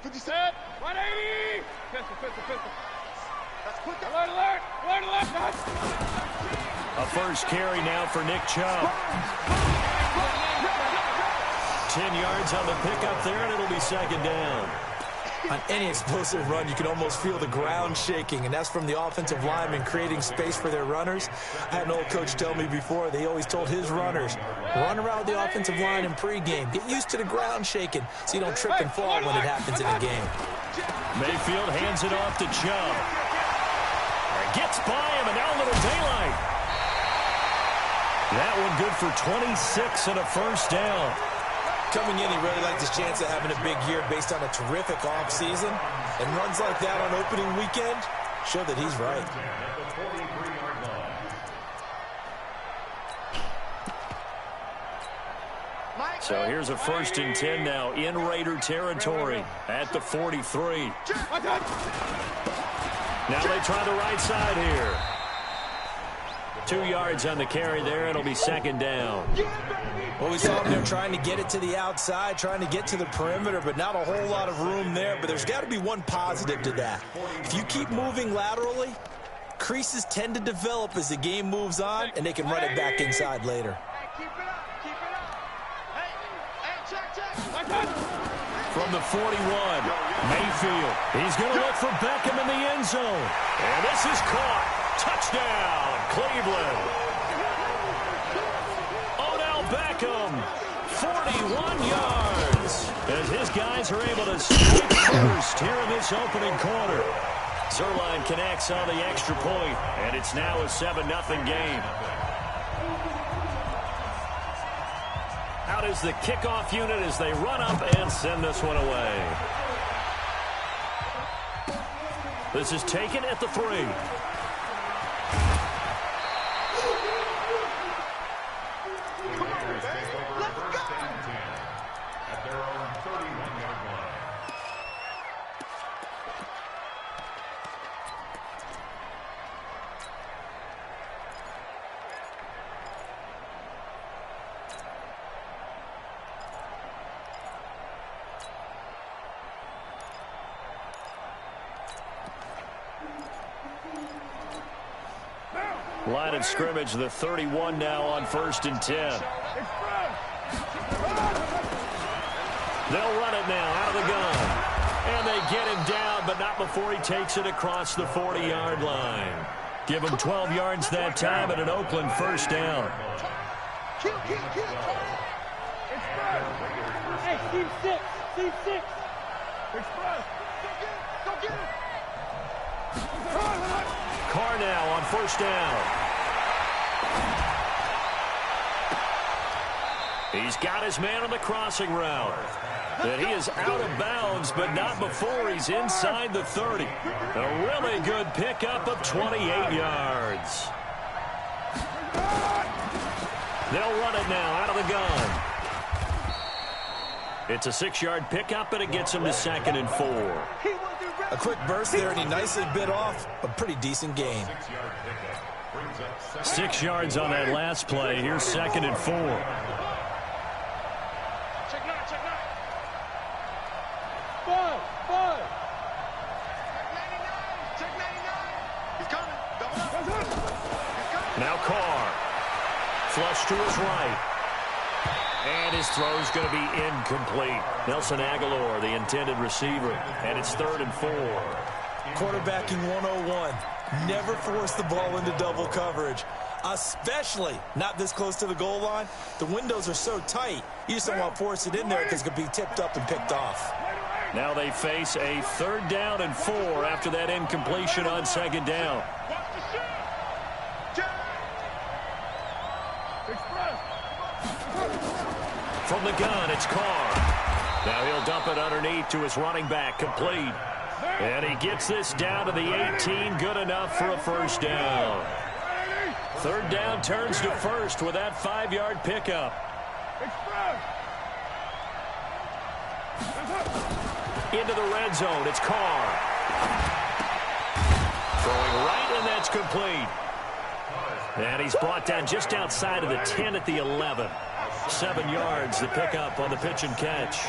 57. 180. Pistol. That's quick. Alert. A first carry now for Nick Chubb. 10 yards on the pickup there, and it'll be second down. On any explosive run, you can almost feel the ground shaking, and that's from the offensive linemen creating space for their runners. I had an old coach tell me before, they always told his runners, run around the offensive line in pregame. Get used to the ground shaking so you don't trip and fall when it happens in a game. Mayfield hands it off to Chubb. Gets by him, and now a little daylight. That one good for 26 and a first down. Coming in, he really liked his chance of having a big year based on a terrific offseason. And runs like that on opening weekend show that he's right. So here's a 1st and 10 now in Raider territory at the 43. Now they try the right side here. 2 yards on the carry there. It'll be second down. Well, we saw him there trying to get it to the outside, trying to get to the perimeter, but not a whole lot of room there. But there's got to be one positive to that. If you keep moving laterally, creases tend to develop as the game moves on, and they can run it back inside later. From the 41, Mayfield. He's going to look for Beckham in the end zone. And this is caught. Touchdown, Cleveland. Odell Beckham, 41 yards. As his guys are able to strike first here in this opening quarter. Zerline connects on the extra point, and it's now a 7-0 game. Out is the kickoff unit as they run up and send this one away. This is taken at the 3. Line of scrimmage, the 31 now on 1st and 10. They'll run it now out of the gun. And they get him down, but not before he takes it across the 40-yard line. Give him 12 yards that time and an Oakland first down. Hey, Steve 6. Steve 6. Go get it. Carr now on first down. He's got his man on the crossing route. And he is out of bounds, but not before he's inside the 30. A really good pickup of 28 yards. They'll run it now out of the gun. It's a 6-yard pickup, and it gets him to 2nd and 4. A quick burst there, and he nicely bit off a pretty decent gain. 6 yards on that last play. Here's 2nd and 4. Check 9. 5. Check 99. He's coming. Now Carr. Flush to his right. And his throw's going to be incomplete. Nelson Aguilar, the intended receiver. And it's 3rd and 4. Quarterbacking 101. Never force the ball into double coverage, especially not this close to the goal line. The windows are so tight, you just don't want to force it in there because it could be tipped up and picked off. Now they face a 3rd down and 4 after that incompletion on 2nd down. From the gun, it's Carr. Now he'll dump it underneath to his running back, complete. And he gets this down to the 18, good enough for a first down. 3rd down turns to 1st with that 5-yard pickup. Into the red zone, it's Carr. Throwing right, and that's complete. And he's brought down just outside of the 10 at the 11. 7 yards, the pickup on the pitch and catch.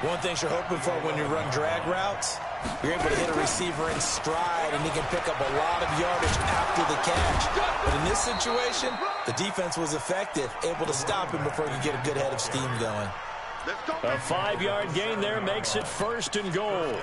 One thing you're hoping for when you run drag routes, you're able to hit a receiver in stride, and he can pick up a lot of yardage after the catch. But in this situation, the defense was effective, able to stop him before he could get a good head of steam going. A 5-yard gain there makes it 1st and goal.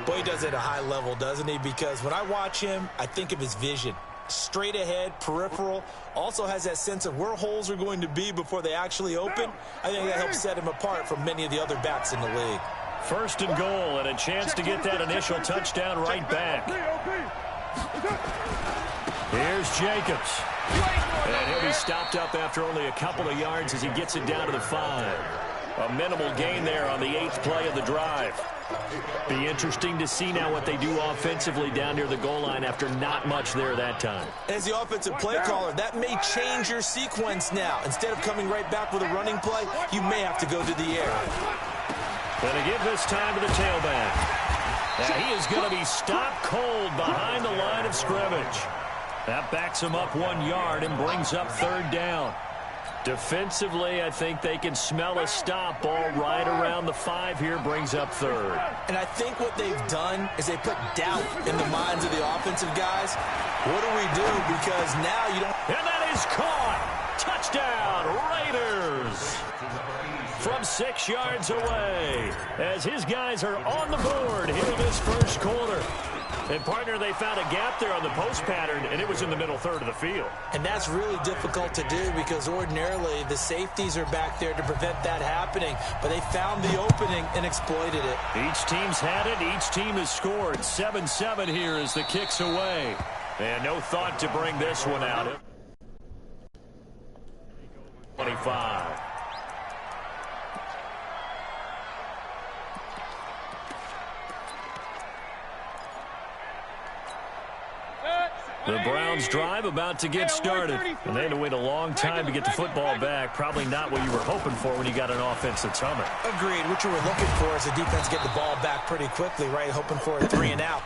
Boy, he does it at a high level, doesn't he? Because when I watch him, I think of his vision. Straight ahead, peripheral, also has that sense of where holes are going to be before they actually open. I think that helps set him apart from many of the other backs in the league. 1st and goal, and a chance to get that initial touchdown right back. Here's Jacobs. And he'll be stopped up after only a couple of yards as he gets it down to the 5. A minimal gain there on the 8th play of the drive. Be interesting to see now what they do offensively down near the goal line after not much there that time. As the offensive play caller, that may change your sequence now. Instead of coming right back with a running play, you may have to go to the air. Going to give this time to the tailback. Now he is going to be stopped cold behind the line of scrimmage. That backs him up 1 yard and brings up 3rd down. Defensively, I think they can smell a stop. Ball right around the 5 here, brings up 3rd. And I think what they've done is they put doubt in the minds of the offensive guys. What do we do? Because now you don't... And that is caught. Touchdown, Raiders. From 6 yards away, as his guys are on the board here in this 1st quarter. And, partner, they found a gap there on the post pattern, and it was in the middle 3rd of the field. And that's really difficult to do because ordinarily the safeties are back there to prevent that happening. But they found the opening and exploited it. Each team's had it. Each team has scored. 7-7 here as the kick's away. And no thought to bring this one out. 25. The Browns drive about to get started. And they had to wait a long time to get the football back. Probably not what you were hoping for when you got an offense that's humming. Agreed. What you were looking for is the defense get the ball back pretty quickly, right? Hoping for a 3 and out.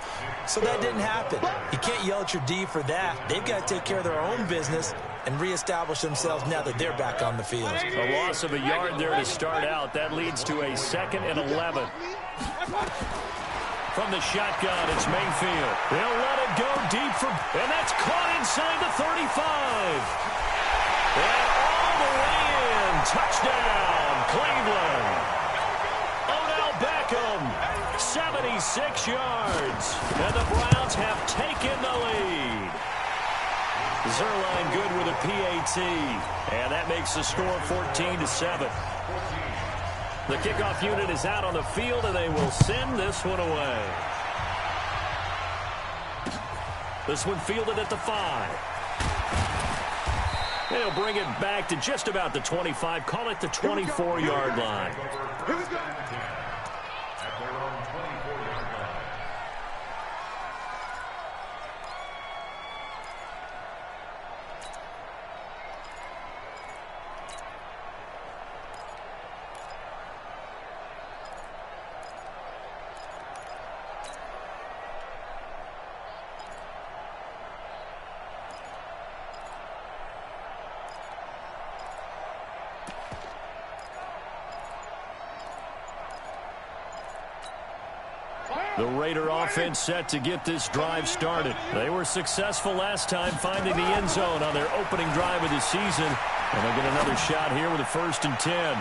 So that didn't happen. You can't yell at your D for that. They've got to take care of their own business and reestablish themselves now that they're back on the field. A loss of a yard there to start out. That leads to a 2nd and 11. From the shotgun, it's Mayfield. They'll let it go deep for... And that's caught inside the 35. And all the way in. Touchdown, Cleveland. Odell Beckham, 76 yards. And the Browns have taken the lead. Zerline good with a PAT. And that makes the score 14-7. The kickoff unit is out on the field, and they will send this one away. This one fielded at the 5. They'll bring it back to just about the 25. Call it the 24-yard line. Here we go. The Raider offense set to get this drive started. They were successful last time finding the end zone on their opening drive of the season. And they'll get another shot here with a 1st and 10.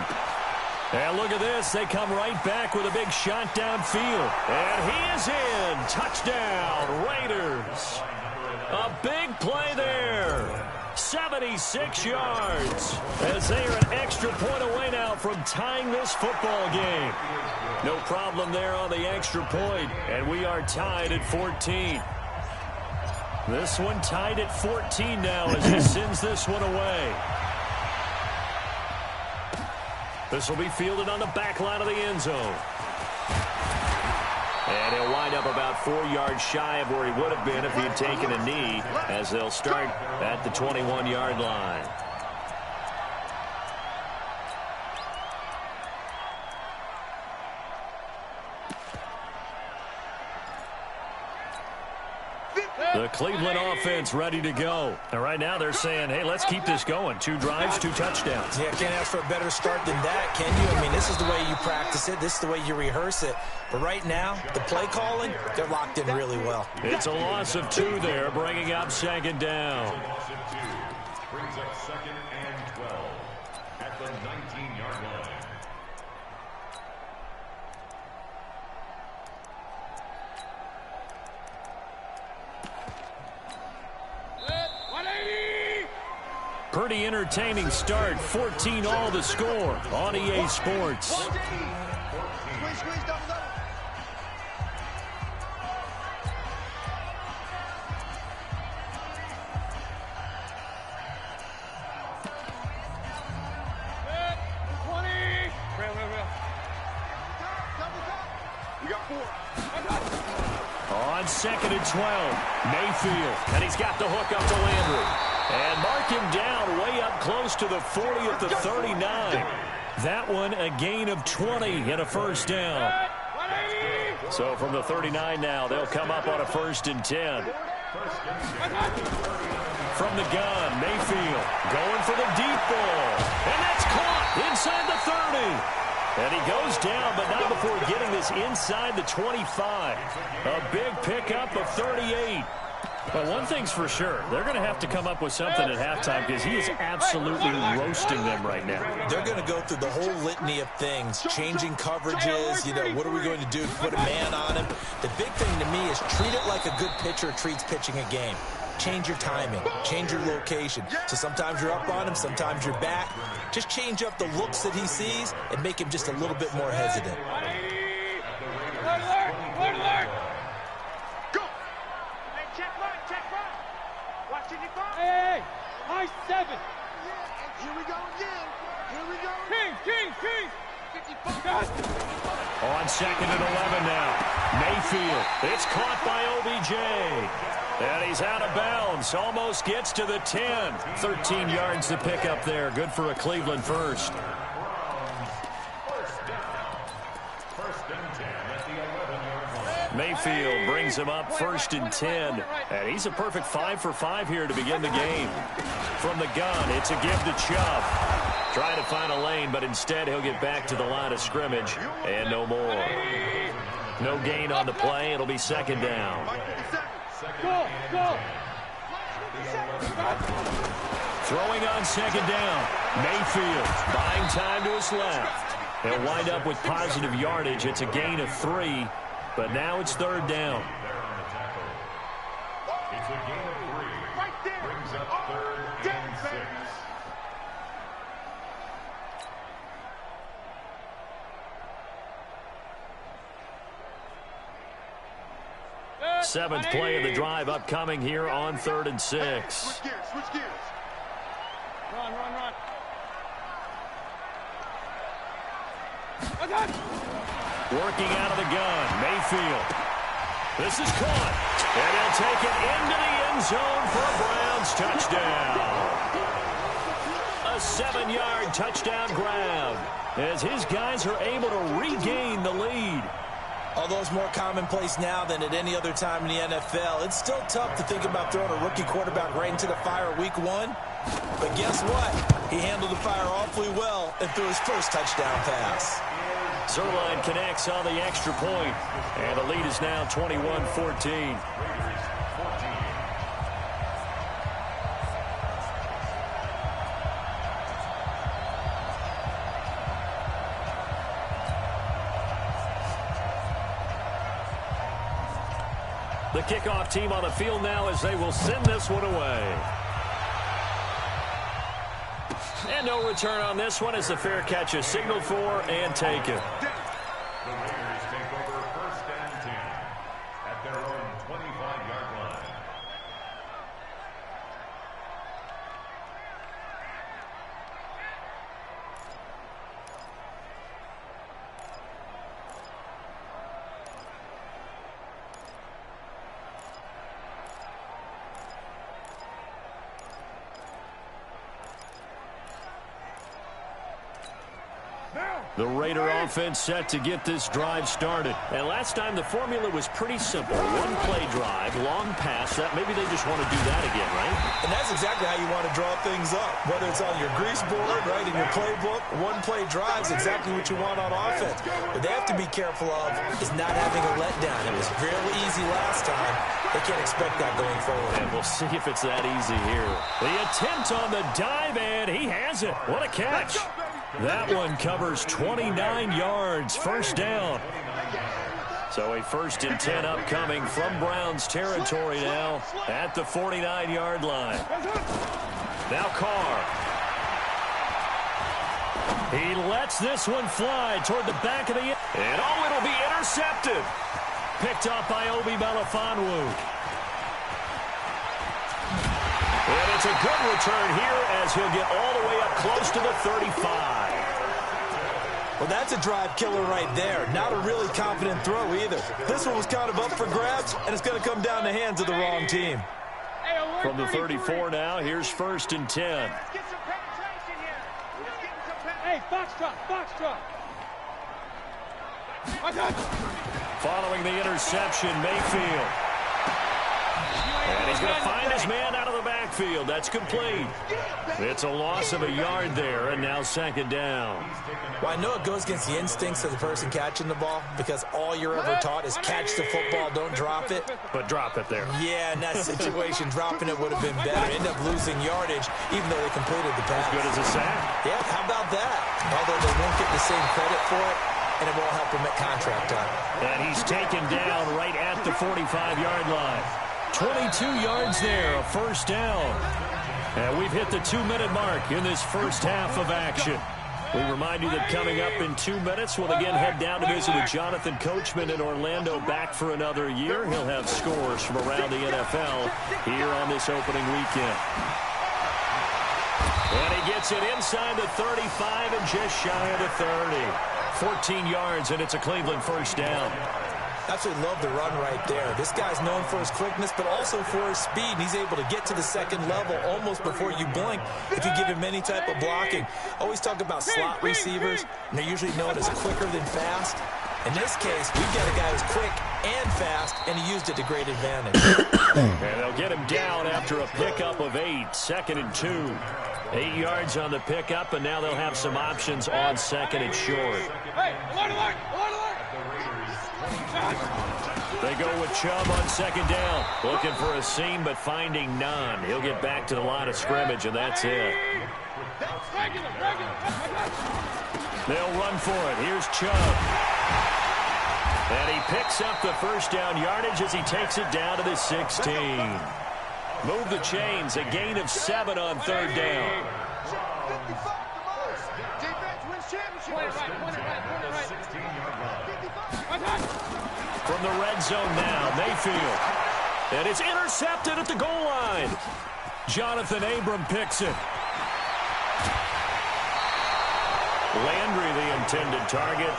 And look at this. They come right back with a big shot downfield. And he is in. Touchdown, Raiders. A big play there. 76 yards. As they are an extra point away now from tying this football game. No problem there on the extra point, and we are tied at 14. This one tied at 14 now as he sends this one away. This will be fielded on the back line of the end zone. And he'll wind up about 4 yards shy of where he would have been if he had taken a knee, as they'll start at the 21-yard line. The Cleveland offense ready to go. And right now they're saying, hey, let's keep this going. 2 drives, 2 touchdowns. Yeah, can't ask for a better start than that, can you? I mean, this is the way you practice it. This is the way you rehearse it. But right now, the play calling, they're locked in really well. It's a loss of 2 there, bringing up 2nd down. Brings up 2nd and 12 at the 19-yard line. Pretty entertaining start. 14-all the score on EA Sports. Squeeze, double, double. You got 4. On 2nd and 12, Mayfield, and he's got the hook up to Landry. And mark him down way up close to the 40 at the 39. That one a gain of 20 and a first down. So from the 39 now, they'll come up on a 1st and 10. From the gun, Mayfield going for the deep ball. And that's caught inside the 30. And he goes down, but not before getting this inside the 25. A big pickup of 38. But one thing's for sure, they're going to have to come up with something at halftime because he is absolutely roasting them right now. They're going to go through the whole litany of things, changing coverages, what are we going to do to put a man on him? The big thing to me is treat it like a good pitcher treats pitching a game. Change your timing, change your location. So sometimes you're up on him, sometimes you're back. Just change up the looks that he sees and make him just a little bit more hesitant. Hey, high 7. Here we go again. Here we go. Kings. On 2nd and 11 now. Mayfield. It's caught by OBJ. And he's out of bounds. Almost gets to the 10. 13 yards to pick up there. Good for a Cleveland first. Mayfield brings him up 1st and 10. And he's a perfect 5 for 5 here to begin the game. From the gun, it's a give to Chubb. Trying to find a lane, but instead he'll get back to the line of scrimmage. And no more. No gain on the play. It'll be 2nd down. Go. Throwing on 2nd down. Mayfield buying time to his left. They'll wind up with positive yardage. It's a gain of 3. But now it's 3rd down. It's a gain of 3. Right there. Brings up 3rd and 6. 7th play of the drive upcoming here on 3rd and 6. Switch gears. Run. Working out of the gun, Mayfield. This is caught. And he'll take it into the end zone for a Browns touchdown. A 7-yard touchdown grab as his guys are able to regain the lead. Although it's more commonplace now than at any other time in the NFL, it's still tough to think about throwing a rookie quarterback right into the fire week 1. But guess what? He handled the fire awfully well and threw his first touchdown pass. Zerline connects on the extra point, and the lead is now 21-14. The kickoff team on the field now as they will send this one away. And no return on this one as the fair catch is signaled for and taken. The Raiders take over 1st and 10 at their own 25-yard line. Now. The Raider offense set to get this drive started. And last time the formula was pretty simple. One-play drive, long pass. That maybe they just want to do that again, right? And that's exactly how you want to draw things up. Whether it's on your grease board, right, in your playbook, one-play drive is exactly what you want on offense. What they have to be careful of is not having a letdown. It was fairly easy last time. They can't expect that going forward. And we'll see if it's that easy here. The attempt on the dive, and he has it. What a catch. That one covers 29 yards, first down. So a 1st and 10 upcoming from Browns territory now at the 49-yard line. Now Carr. He lets this one fly toward the back of the end. And it'll be intercepted. Picked up by Obi Melifonwu. And it's a good return here as he'll get all the way up close to the 35. Well, that's a drive killer right there. Not a really confident throw either. This one was kind of up for grabs, and it's going to come down the hands of the wrong team. From the 34 now, here's 1st and 10. Let's get some penetration here. Let's get some penetration. Hey, box drop. Following the interception, Mayfield. And he's going to find his man out of the backfield. That's complete. It's a loss of a yard there, and now 2nd down. Well, I know it goes against the instincts of the person catching the ball because all you're ever taught is catch the football, don't drop it. But drop it there. Yeah, in that situation, dropping it would have been better. End up losing yardage, even though they completed the pass. As good as a sack. Yeah, how about that? Although they won't get the same credit for it, and it won't help them at contract time. And he's taken down right at the 45-yard line. 22 yards there, a 1st down. And we've hit the 2-minute mark in this first half of action. We remind you that coming up in 2 minutes, we'll again head down to visit with Jonathan Coachman in Orlando, back for another year. He'll have scores from around the NFL here on this opening weekend. And he gets it inside the 35 and just shy of the 30. 14 yards, and it's a Cleveland 1st down. Absolutely love the run right there. This guy's known for his quickness, but also for his speed. And he's able to get to the 2nd level almost before you blink if you give him any type of blocking. Always talk about slot receivers, and they're usually known as quicker than fast. In this case, we've got a guy who's quick and fast, and he used it to great advantage. And they'll get him down after a pickup of 8, 2nd and 2. 8 yards on the pickup, and now they'll have some options on 2nd and short. They go with Chubb on 2nd down. Looking for a seam, but finding none. He'll get back to the line of scrimmage, and that's it. They'll run for it. Here's Chubb. And he picks up the 1st down yardage as he takes it down to the 16. Move the chains. A gain of 7 on 3rd down. From the red zone now, Mayfield. And it's intercepted at the goal line. Jonathan Abram picks it. Landry, the intended target.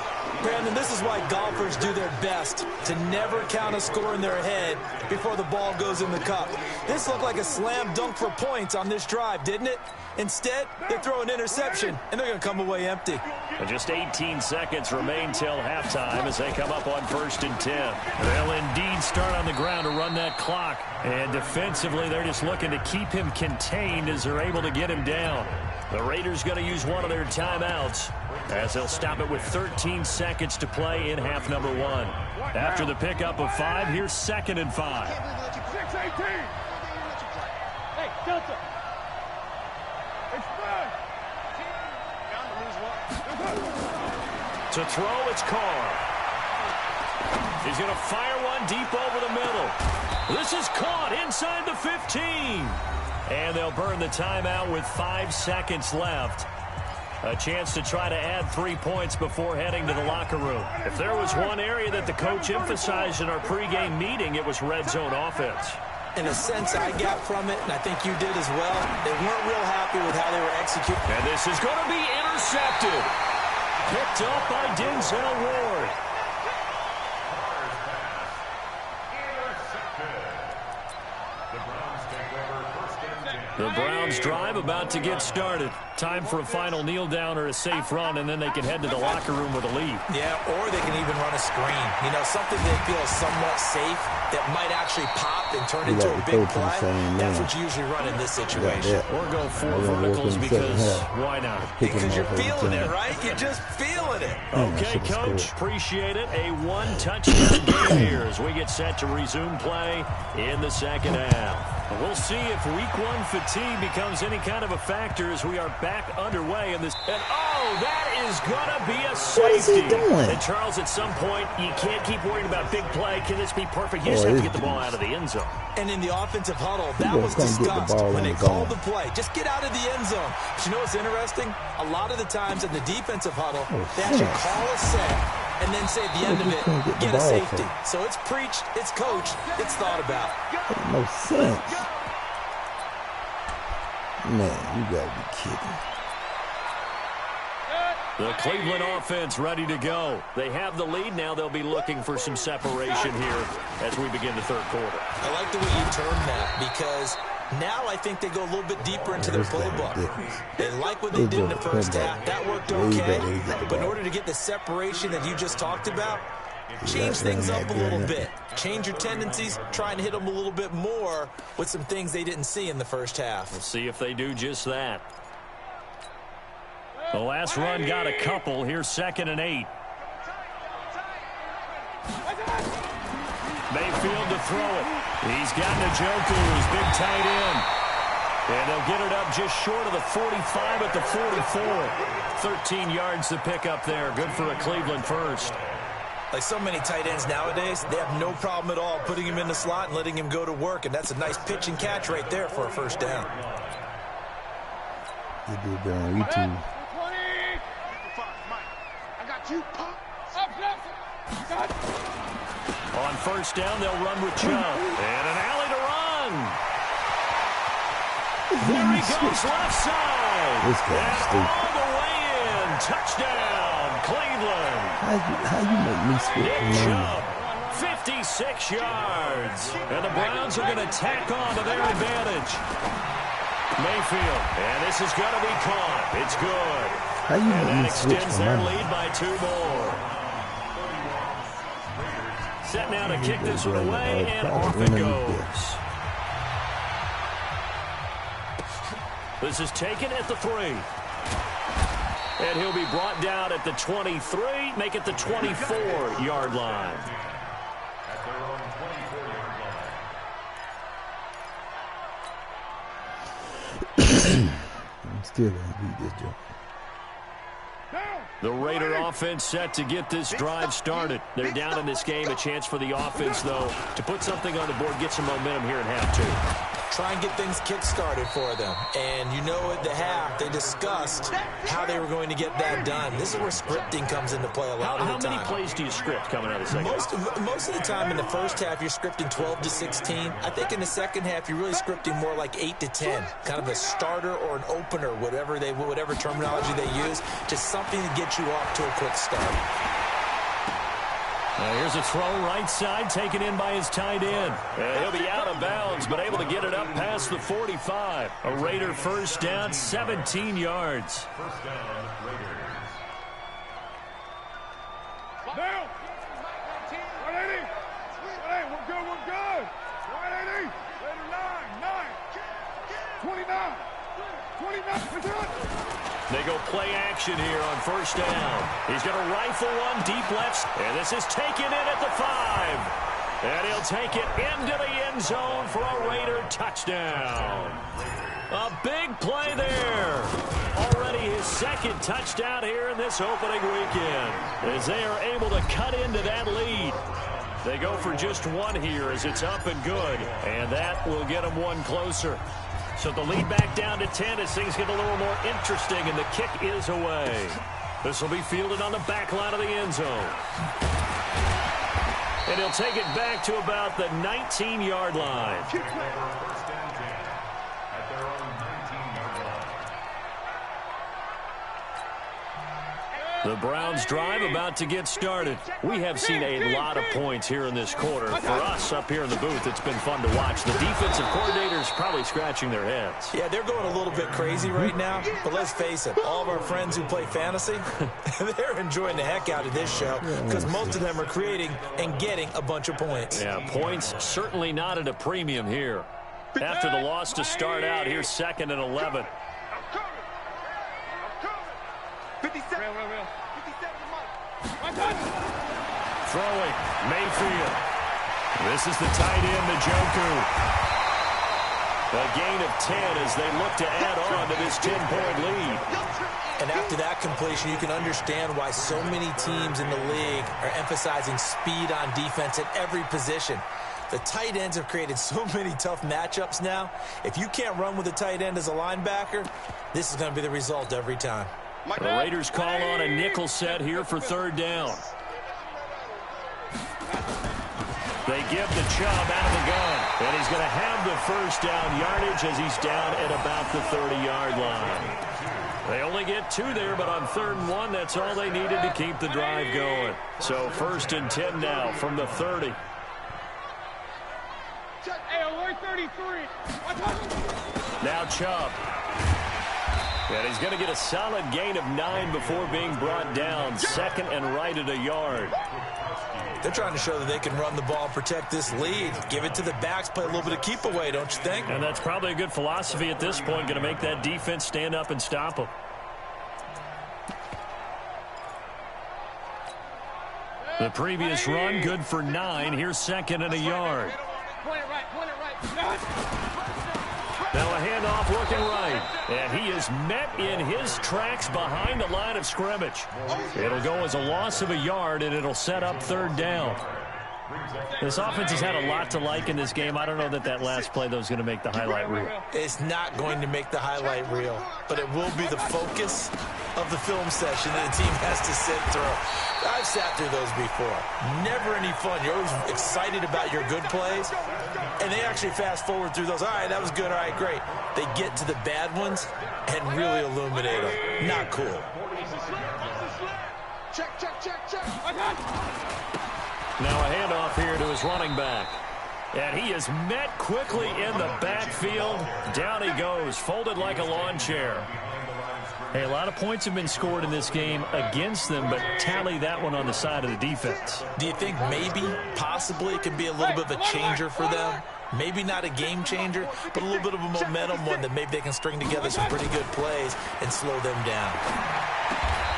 Brandon, this is why golfers do their best to never count a score in their head before the ball goes in the cup. This looked like a slam dunk for points on this drive, didn't it? Instead, they throw an interception, and they're going to come away empty. And just 18 seconds remain till halftime as they come up on 1st and 10. They'll indeed start on the ground to run that clock. And defensively, they're just looking to keep him contained as they're able to get him down. The Raiders going to use one of their timeouts as they'll stop it with 13 seconds to play in half number 1. After the pickup of 5, here's 2nd and 5. 6-18. Hey, Delta. To throw, it's Carr. He's going to fire one deep over the middle. This is caught inside the 15. And they'll burn the timeout with 5 seconds left. A chance to try to add 3 points before heading to the locker room. If there was one area that the coach emphasized in our pregame meeting, it was red zone offense. In a sense, I got from it, and I think you did as well, they weren't real happy with how they were executing. And this is going to be intercepted. Picked up by Denzel Ward. The Browns out-of-bounds drive about to get started. Time for a final kneel down or a safe run, and then they can head to the locker room with a lead. Yeah, or they can even run a screen. You know, something they feel is somewhat safe that might actually pop and turn into a big play. That's what you usually run in this situation. Or go four verticals because why not? Because you're feeling it, right? You're just feeling it. Okay, Coach, appreciate it. A one-touchdown game here as we get set to resume play in the second half. We'll see if week one fatigue becomes any kind of a factor as we are back underway in this. And that is going to be a safety. What is he doing? And Charles, at some point, you can't keep worrying about big play. Can this be perfect? You just have to get the ball out of the end zone. And in the offensive huddle, that was discussed when they called the play. Just get out of the end zone. But you know what's interesting? A lot of the times in the defensive huddle, they actually call a set and then say at the end of it, get a safety. So it's preached, it's coached, it's thought about. That makes no sense. Man, you gotta be kidding. The Cleveland offense ready to go. They have the lead. Now they'll be looking for some separation here as we begin the third quarter. I like the way you termed that because now I think they go a little bit deeper into their playbook. They like what they did in the first half. That worked okay. But in order to get the separation that you just talked about, change things up a little bit. Change your tendencies, try and hit them a little bit more with some things they didn't see in the first half. We'll see if they do just that. The last run got a couple. Here's 2nd and 8. Mayfield to throw it. He's got Njoku, his big tight end. And they'll get it up just short of the 45 at the 44. 13 yards to pick up there. Good for a Cleveland first. Like so many tight ends nowadays, they have no problem at all putting him in the slot and letting him go to work. And that's a nice pitch and catch right there for a first down. You do it on YouTube. On first down, they'll run with Chubb. And an alley to run. There he goes left side. This guy's stupid. All the way in. Touchdown, Cleveland. How you make me switch Nick from Chubb, 56 yards. And the Browns are going to tack on to their advantage. Mayfield. And this is going to be caught. It's good. How you And make that me switch extends from their mine? lead by 2 more. Set now to kick this one away, and off it goes. This is taken at the 3. And he'll be brought down at the 23, make it the 24-yard line. At their own 24-yard line. I'm still gonna beat this joke. The Raider offense set to get this drive started. They're down in this game. A chance for the offense, though, to put something on the board, get some momentum here in half 2. Try and get things kick-started for them. And you know at the half, they discussed how they were going to get that done. This is where scripting comes into play a lot of the time. How many plays do you script coming out of the second half? Most of the time in the first half, you're scripting 12 to 16. I think in the second half, you're really scripting more like 8 to 10. Kind of a starter or an opener, whatever terminology they use, just something to get you off to a quick start. Here's a throw right side, taken in by his tight end. He'll be out of bounds, but able to get it up past the 45. A Raider first down, 17 yards. First down, Raiders. Down. 180. 180. We're good. 180. Raider 29. 29. They go play action here on first down. He's going to rifle one deep left, and this is taken in at the 5. And he'll take it into the end zone for a Raider touchdown. A big play there. Already his second touchdown here in this opening weekend as they are able to cut into that lead. They go for just one here as it's up and good, and that will get them one closer. So the lead back down to 10 as things get a little more interesting, and the kick is away. This will be fielded on the back line of the end zone. And he'll take it back to about the 19-yard line. First and 10 at their own 19-yard line. The Browns drive about to get started. We have seen a lot of points here in this quarter. For us up here in the booth, it's been fun to watch. The defensive coordinators probably scratching their heads. Yeah, they're going a little bit crazy right now. But let's face it, all of our friends who play fantasy, they're enjoying the heck out of this show because most of them are creating and getting a bunch of points. Yeah, points certainly not at a premium here. After the loss to start out, here's 2nd and 11. 57. Throwing, Mayfield. This is the tight end, Njoku. A gain of 10 as they look to add on to this 10-point lead. And after that completion, you can understand why so many teams in the league are emphasizing speed on defense at every position. The tight ends have created so many tough matchups now. If you can't run with a tight end as a linebacker, this is going to be the result every time. The Raiders call on a nickel set here for 3rd down. They give the Chubb out of the gun, and he's going to have the 1st down yardage as he's down at about the 30-yard line. They only get 2 there, but on 3rd and 1, that's all they needed to keep the drive going. So 1st and 10 now from the 30. Hey, alert 33. Now Chubb. And he's going to get a solid gain of 9 before being brought down. 2nd and right at a yard. They're trying to show that they can run the ball and protect this lead. Give it to the backs, play a little bit of keep away, don't you think? And that's probably a good philosophy at this point, going to make that defense stand up and stop them. The previous run, good for 9. Here's 2nd and a yard. Point it right. Now a handoff looking right. And he is met in his tracks behind the line of scrimmage. It'll go as a loss of a yard, and it'll set up 3rd down. This offense has had a lot to like in this game. I don't know that that last play, though, is going to make the highlight reel. It's not going to make the highlight reel, but it will be the focus of the film session that the team has to sit through. I've sat through those before. Never any fun. You're always excited about your good plays, and they actually fast forward through those. All right, that was good. All right, great. They get to the bad ones and really illuminate them. Not cool. Check. Now a handoff here to his running back. And he is met quickly in the backfield. Down he goes, folded like a lawn chair. Hey, a lot of points have been scored in this game against them, but tally that one on the side of the defense. Do you think maybe, possibly, it could be a little bit of a changer for them? Maybe not a game changer, but a little bit of a momentum one that maybe they can string together some pretty good plays and slow them down.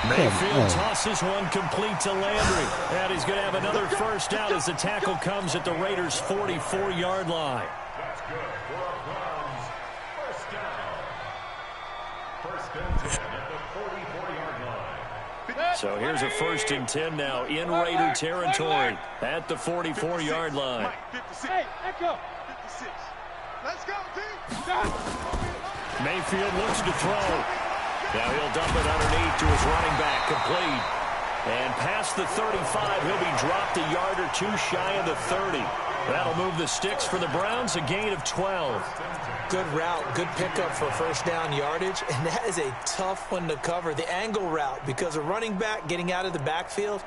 Mayfield tosses one complete to Landry. And he's going to have another 1st down as the tackle comes at the Raiders' 44-yard line. That's good for our Browns. 1st down. 1st and 10 at the 44-yard line. So here's a 1st and 10 now in Raider territory at the 44-yard line. 56. Hey, echo. 56. Let's go, team. Mayfield looks to throw. Now he'll dump it underneath to his running back, complete. And past the 35, he'll be dropped a yard or 2 shy of the 30. That'll move the sticks for the Browns, a gain of 12. Good route, good pickup for 1st down yardage, and that is a tough one to cover, the angle route, because a running back getting out of the backfield,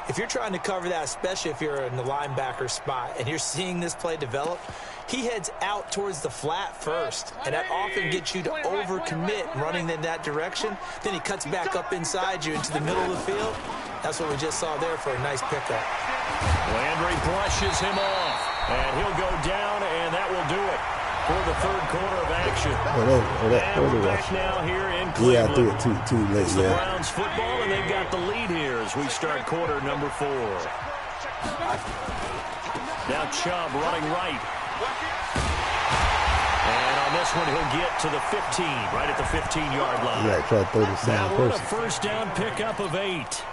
if you're trying to cover that, especially if you're in the linebacker spot and you're seeing this play develop, he heads out towards the flat first, and that often gets you to overcommit running in that direction. Then he cuts back up inside you into the middle of the field. That's what we just saw there for a nice pickup. Landry brushes him off, and he'll go down, and that will do it for the 3rd quarter of action. And we're back now here in Cleveland. Yeah, I threw it too late. It's the Browns football, and they've got the lead here as we start quarter number 4. Now Chubb running right. And on this one, he'll get to the 15, right at the 15-yard line. Yeah, try to throw the same now we're at a person. 1st down pickup of 8.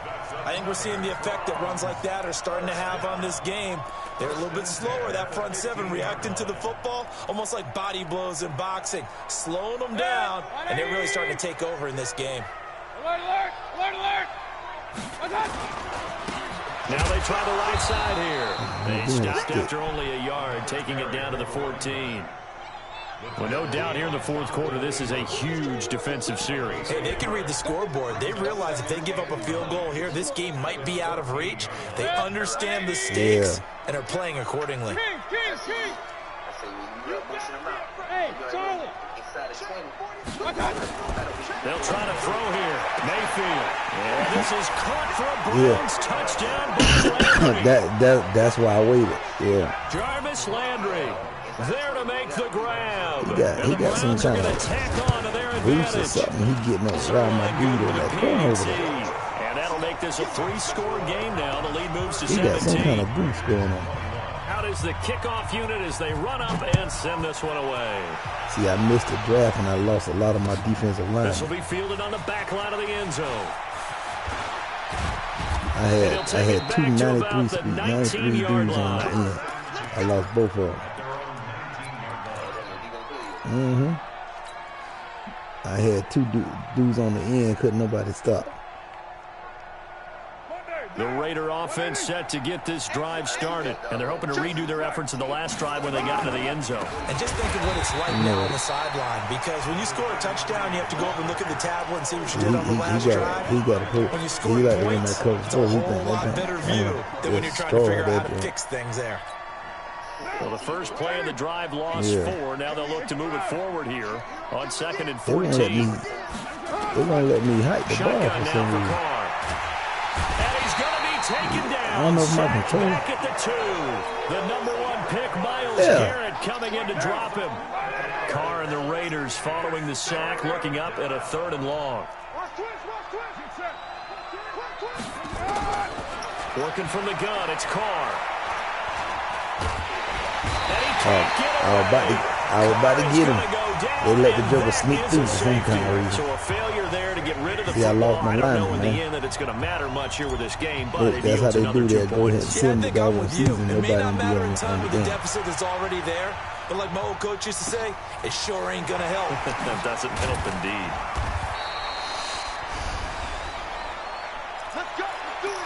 I think we're seeing the effect that runs like that are starting to have on this game. They're a little bit slower, that front 7 reacting to the football, almost like body blows in boxing, slowing them down, and they're really starting to take over in this game. Alert! Now they try the right side here. They stopped after only a yard, taking it down to the 14. Well, no doubt here in the fourth quarter, this is a huge defensive series. Hey, they can read the scoreboard. They realize if they give up a field goal here, this game might be out of reach. They understand the stakes and are playing accordingly. Hey, Charlie. They'll try to throw here. Mayfield. And this is caught for a Browns touchdown. That's why I waited. Yeah. Jarvis Landry there to make the grab. He got some kind of boost or something. He getting around my dude on that corner over there. And that'll make this a 3-score game now. The lead moves to 17. He got some kind of boost going on. Out is the kickoff unit as they run up and send this one away. See, I missed the draft and I lost a lot of my defensive line. This will be fielded on the back line of the end zone. I had two 93 dudes on the end. I lost both of them. I had two dudes on the end, couldn't nobody stop. The Raider offense set to get this drive started, and they're hoping to redo their efforts in the last drive when they got into the end zone. And just think of what it's like now on the sideline, because when you score a touchdown, you have to go over and look at the tablet and see what you did on the last drive. He got to put. When you score points, it's a whole lot better view than when you're trying to figure out how to fix things there. Well, the first play of the drive lost 4. Now they'll look to move it forward here on 2nd and 14. They're going to let me hike the ball for some reason. And he's going to be taken down. I don't know if my control. Back at the 2. The number 1 pick, Myles Garrett, coming in to drop him. Carr and the Raiders following the sack, looking up at a 3rd and long. Working from the gun, it's Carr. I was about to get him. They let the Joker sneak through for some kind of reason. So a failure there to get rid of the I lost my I don't know line, in man. the end that it's going to matter much here with this game, but Look, that's how they do that. Go ahead and send the guy one season. It may Nobody not can be matter on in time with the the game. deficit that's already there, but like my old coach used to say, it sure ain't going to help. That doesn't help indeed. Let's go. Let's do it.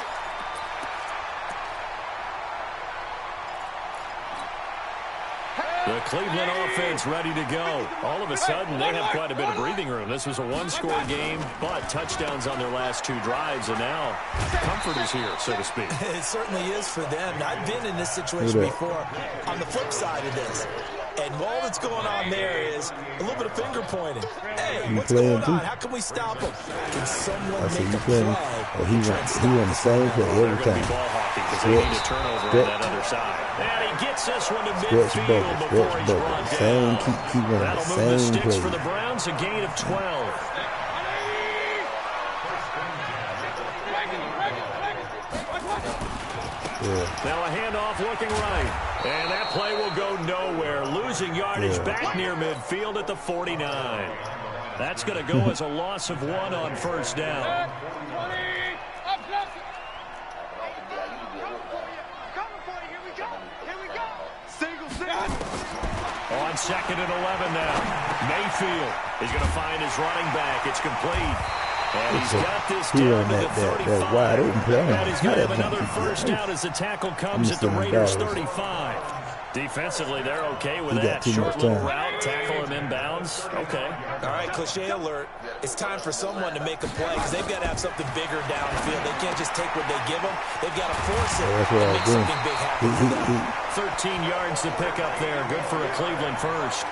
The Cleveland offense ready to go. All of a sudden, they have quite a bit of breathing room. This was a 1-score game, but touchdowns on their last 2 drives, and now comfort is here, so to speak. It certainly is for them. I've been in this situation before on the flip side of this. And all that's going on there is a little bit of finger pointing. Hey, what's going on? How can we stop him? Can someone make a play? Oh, he won the same play every time. Ball hockey because they need a turnover on that other side. And he gets this one to midfield before he's brought down. Keep running the That'll move the same sticks play. for the Browns, a gain of 12. Now a handoff looking right. And that play will go nowhere. Losing yardage back near midfield at the 49. That's going to go as a loss of 1 on 1st down. On 2nd and 11 now. Mayfield is going to find his running back. It's complete. And he's got this down to the 35. That wide open play. And he's going to have another 1st down as the tackle comes at the Raiders' 35. Defensively, they're okay with that. Short little route, tackle him inbounds. Okay. All right, cliche alert. It's time for someone to make a play because they've got to have something bigger downfield. They can't just take what they give them. They've got to force it and make something big happen for them. 13 yards to pick up there. Good for a Cleveland first.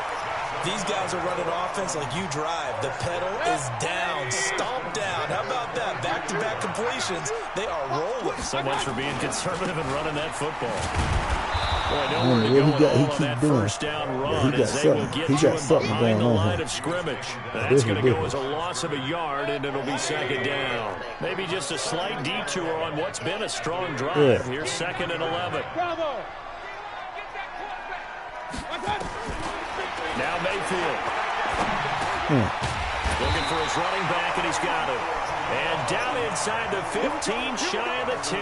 These guys are running offense like you drive. The pedal is down, stomped down. How about that? Back-to-back completions. They are rolling. So much for being conservative and running that football. Boy, I don't know what he keep doing. He got something going on line here. of scrimmage. That's going to go as a loss of a yard, and it'll be 2nd down. Maybe just a slight detour on what's been a strong drive. Here's 2nd and 11. Bravo. Now Mayfield. Looking for his running back, and he's got it. And down inside the 15, shy of the 10.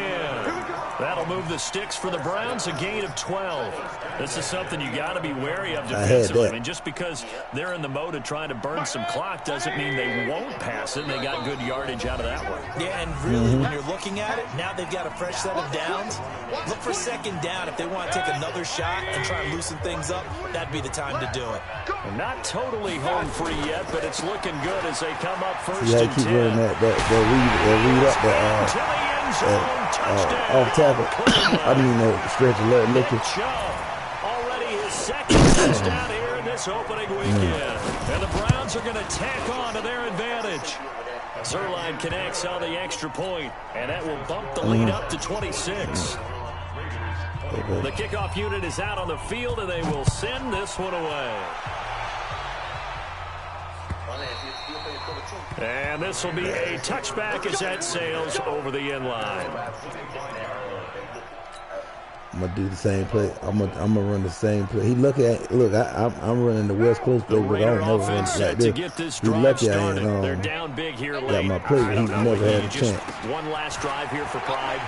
That'll move the sticks for the Browns, a gain of 12. This is something you got to be wary of defensively. I mean, just because they're in the mode of trying to burn some clock doesn't mean they won't pass it. And they got good yardage out of that one. Yeah, and really, when you're looking at it, now they've got a fresh set of downs. Look for second down. If they want to take another shot and try and loosen things up, that'd be the time to do it. They're not totally home free yet, but it's looking good as they come up first Yeah, and keep 10. running that read up off tackle. I didn't even know stretch a leg looking. Already his second touchdown here in this opening weekend. And the Browns are going to tack on to their advantage. Zerline connects on the extra point, and that will bump the lead up to 26. The kickoff unit is out on the field, and they will send this one away. And this will be a touchback as that sails over the end line. I'm gonna do the same play. I'm gonna run the same play. He look, I'm running the West Coast play, but I don't never run like this. He's lucky I ain't They're down big here late. got my play, but he never had a chance. One last drive here for Pride.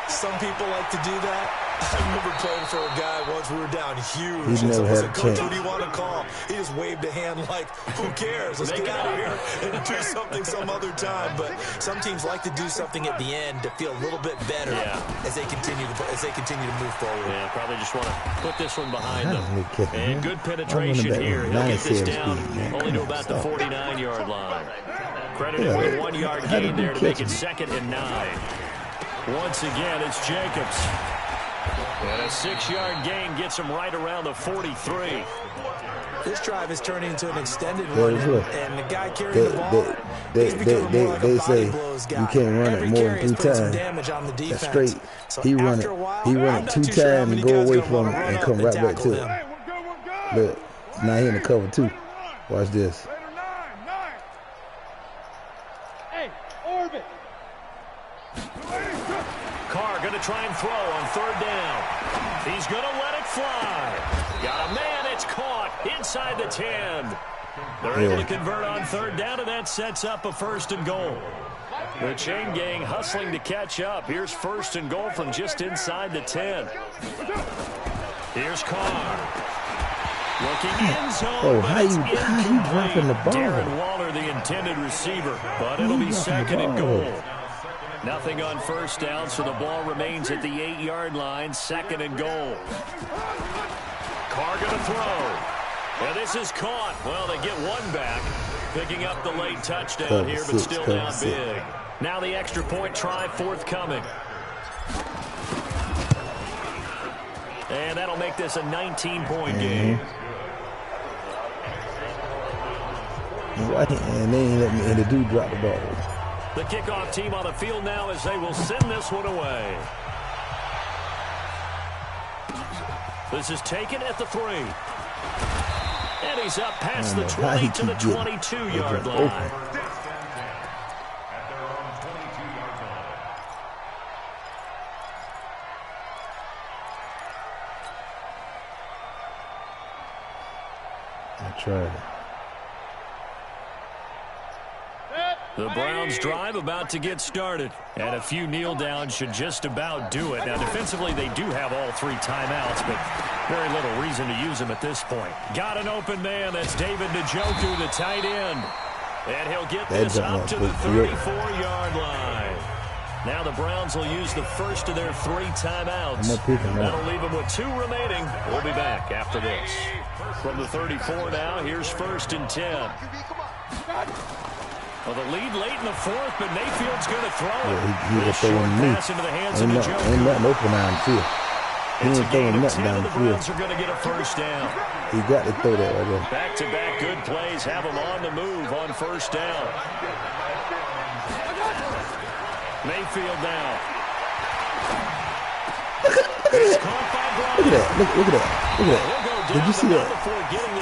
Some people like to do that. I remember playing for a guy once. We were down huge. He never had a Coach, chance. who do you want to call? He just waved a hand like, who cares? Let's get out of here and do something some other time. But some teams like to do something at the end to feel a little bit better as they continue to move forward. Yeah, probably just want to put this one behind them. And good penetration here. He'll get this down only to about the 49-yard line. Credited with a 1-yard gain there to make it 2nd and 9. Once again, it's Jacobs. And a 6-yard gain gets him right around the 43. This drive is turning into an extended run, and the guy carrying the ball, they say guy. You can't run it more than 3 times. That's straight. So he run it 2 times and go away from it and come right back to it. Look, now he in the cover too. Watch this. Carr going to try and throw on 3rd down. He's going to let it fly. Got a man. It's caught inside the 10. They're able to convert on 3rd down, and that sets up a 1st and goal. The chain gang hustling to catch up. Here's 1st and goal from just inside the 10. Here's Carr. Looking in zone. Oh, how you dropping the ball? Darren Waller, the intended receiver, but it'll be 2nd and goal. Nothing on 1st down, so the ball remains at the 8-yard line. 2nd and goal. Carr going to throw. And this is caught. Well, they get one back. Picking up the late touchdown here, but still down big. Now the extra point try forthcoming. And that'll make this a 19-point game. And they ain't let me, and the dude drop the ball. The kickoff team on the field now as they will send this one away. This is taken at the 3. And he's up past the 20 to the 22-yard line. At their own 22-yard line. I tried. The Browns drive about to get started, and a few kneel downs should just about do it. Now, defensively, they do have all 3 timeouts, but very little reason to use them at this point. Got an open man. That's David Njoku, the tight end. And he'll get this up to the 34-yard line. Now the Browns will use the first of their 3 timeouts. That'll leave them with 2 remaining. We'll be back after this. From the 34 now, here's 1st and 10. Well, the lead late in the 4th, but Mayfield's going to throw it. He was throwing me. Pass into the hands of Njoku. Ain't nothing open down the field. He ain't throwing nothing down the field. The Browns are going to get a 1st down. He got to throw that right there. Back-to-back good plays have him on the move on 1st down. Mayfield now. It's caught by Bryant. Look at that. Look at that. Did you see that?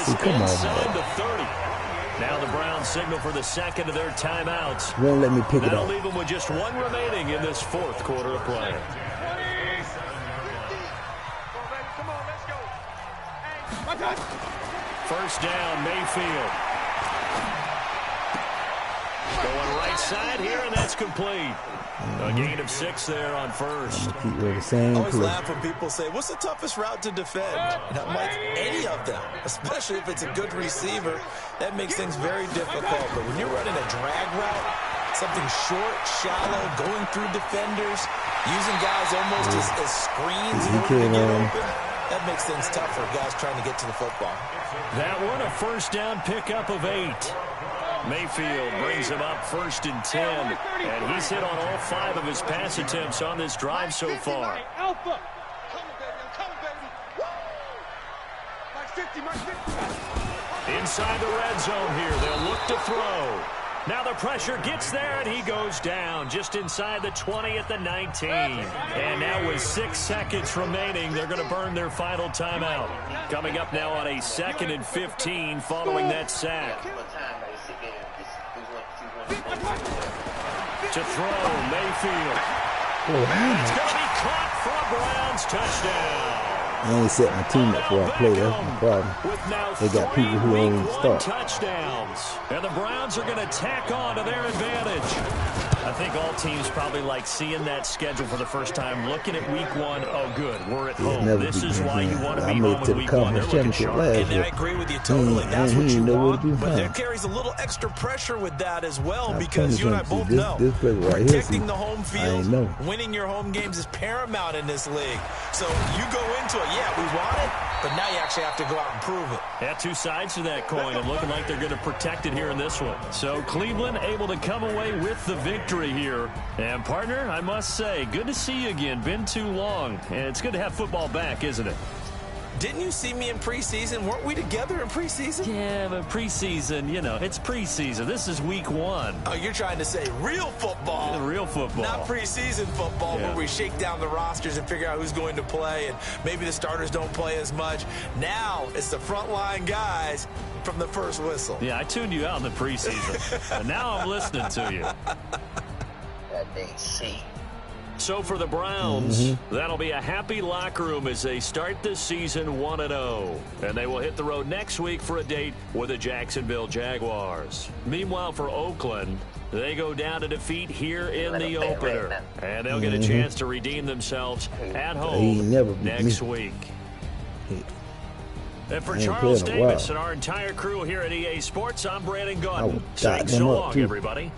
See, come on, man. To 30. Now the Browns signal for the 2nd of their timeouts. Won't let me pick it That'll up. leave them with just 1 remaining in this 4th quarter of play. First down, Mayfield. Going right side here, and that's complete. A gain of 6 there on first. Keep with the same I always play. laugh when people say, what's the toughest route to defend? And I'm like, any of them, especially if it's a good receiver. That makes things very difficult. But when you're running a drag route, something short, shallow, going through defenders, using guys almost as screens in order to get open, that makes things tough for guys trying to get to the football. That one, a first down pickup of 8. Mayfield brings him up 1st and 10, and he's hit on all 5 of his pass attempts on this drive so far. Alpha. Come, baby. Woo! Mike 50. Inside the red zone here, they'll look to throw. Now the pressure gets there, and he goes down just inside the 20 at the 19. And now with 6 seconds remaining, they're going to burn their final timeout. Coming up now on a 2nd and 15 following that sack. To throw, Mayfield. It's going to be caught for a Browns touchdown. I ain't set my team up for a play. That's my problem. They got people who ain't start. Touchdowns. And the Browns are going to tack on to their advantage. I think all teams probably like seeing that schedule for the first time, looking at week 1. Oh, good, we're at home. This is why you want to be home in week 1. They're looking sharp. And I agree with you totally. That's what you want. But there carries a little extra pressure with that as well, because you and I both know protecting the home field, winning your home games is paramount in this league. So you go into it, yeah, we want it, but now you actually have to go out and prove it. Yeah, 2 sides to that coin, and looking like they're going to protect it here in this one. So Cleveland able to come away with the victory here. And partner, I must say, good to see you again. Been too long, and it's good to have football back, isn't it? Didn't you see me in preseason? Weren't we together in preseason? Yeah, but preseason, you know, it's preseason. This is week 1. Oh, you're trying to say real football. Yeah, real football. Not preseason football where we shake down the rosters and figure out who's going to play, and maybe the starters don't play as much. Now it's the frontline guys from the first whistle. Yeah, I tuned you out in the preseason, and now I'm listening to you. That they see. So for the Browns, that'll be a happy locker room as they start this season 1-0. And they will hit the road next week for a date with the Jacksonville Jaguars. Meanwhile, for Oakland, they go down to defeat here in the opener. And they'll get a chance to redeem themselves at home next week. And for Charles Davis and our entire crew here at EA Sports, I'm Brandon Gaudin. Saying so long, everybody.